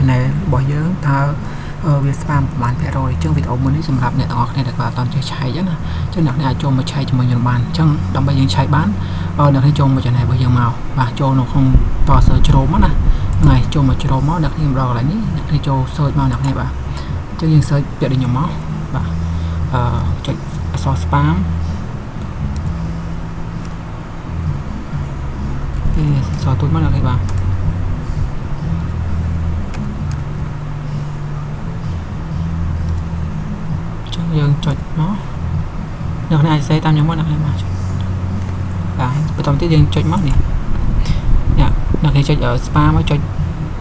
channel របស់យើងតើវា spam ប្រហែលភាគរយអញ្ចឹងវីដេអូមួយនេះសម្រាប់អ្នកទាំងអស់គ្នាដែលគាត់អត់ចេះឆែកណាអញ្ចឹងអ្នកអាចចូលមកឆែកជាមួយខ្ញុំបានអញ្ចឹងដើម្បីយើងឆែកបានអ្នកនេះចូលមក channel របស់យើងមកបាទចូលនៅក្នុងតើ search ជ្រោមណាថ្ងៃចូលមកជ្រោមមកអ្នកនេះម្ដងកន្លែងនេះអ្នកនេះចូល search មកអ្នកនេះបាទអញ្ចឹងយើង search ពាក្យដូចខ្ញុំមកបាទចុចអក្សរ spam សតូចមកអ្នកនេះបាទយើងចុចមកអ្នកនេះអាចសេតាមខ្ញុំមកអ្នកនេះបាទបាទបន្តទៀតយើងចុចមកនេះអ្នកនេះចុច spam មកចុច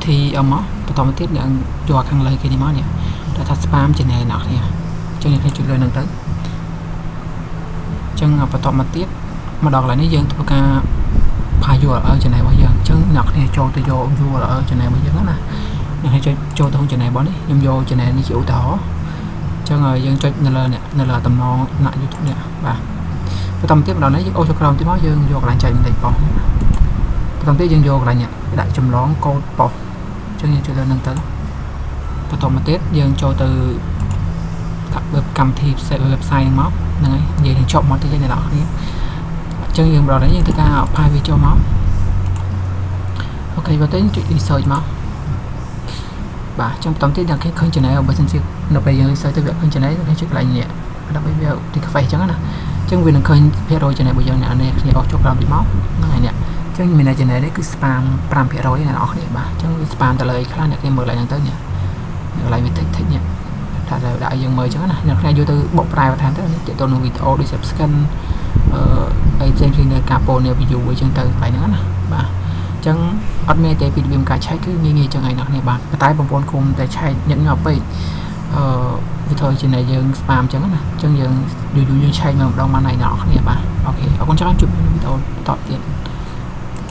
TM មកបន្តទៀតយើងយកខាងលើគេនេះមកនេះតែថា spam channel អ្នកនេះអញ្ចឹងយើងចុចលើនឹងទៅអញ្ចឹងបន្តមកទៀតមកដល់កន្លែងនេះយើងធ្វើការផា URL channel របស់យើងអញ្ចឹងអ្នកនេះចូលទៅយក URL channel របស់យើងណាអ្នកនេះចុចចូលទៅក្នុង channel របស់នេះខ្ញុំយក channel នេះជាឧទាហរណ៍អញ្ចឹងយើងចុចនៅលើតំណណាក់ YouTube នេះបាទបន្តទៀតម្ដងនេះយើងអូសចូលក្រោមទៀតមកយើងយកកន្លែងចែកលេខប៉ុសបន្តទៀតយើងយកកន្លែងនេះដាក់ចម្លងកូដប៉ុសអញ្ចឹងយើងចុចលើនឹងទៅបន្តមកទៀតយើងចូលទៅកម្មវិធី website មកហ្នឹងហើយនិយាយនឹងចប់មកទៀតអ្នកនរគ្នាអញ្ចឹងយើងបន្តនេះយើងធ្វើការផាយវាចូលមកអូខេបន្តទៀតចុច research មកបាទអញ្ចឹងបន្តទៀតយើងឃើញ channel បើសិនជានៅពេលយើង research ទៅវាឃើញ channel ទៅចុចកន្លែងនេះដើម្បីវាទីកាហ្វេអញ្ចឹងណាអញ្ចឹងវានឹងឃើញភាគរយ channel របស់យើងអ្នកនេះគ្នាអស់ចុះក្រោមទីមកហ្នឹងហើយនេះអញ្ចឹងមាន channel នេះគឺ spam 5% អ្នកនរគ្នាបាទអញ្ចឹងវា spam ទៅលើខ្លះអ្នកគេមើលឡើងហ្នឹងទៅនេះកន្លែងវាតិចនេះថាដាក់យើងមើលអញ្ចឹងណាអ្នកខ្លះយកទៅបកប្រែបន្ថែមទៅនេះទាក់ទងនឹងវីដេអូដូច subscribe អីផ្សេងៗនៅការពោលនៅ view អញ្ចឹងទៅកន្លែងហ្នឹងណាបាទអញ្ចឹងអត់មានទេពីរបៀបការឆែកគឺងាយៗចឹងហើយអ្នកគ្នាបាទតែបងប្អូនគុំតែឆែកញឹកញាប់ពេកវាធ្វើជាយើង spam ចឹងណាអញ្ចឹងយើងយូរយើងឆែកម្ដងបានហើយអ្នកគ្នាបាទអូខេអរគុណច្រើនជួបនៅវីដេអូបន្តទៀត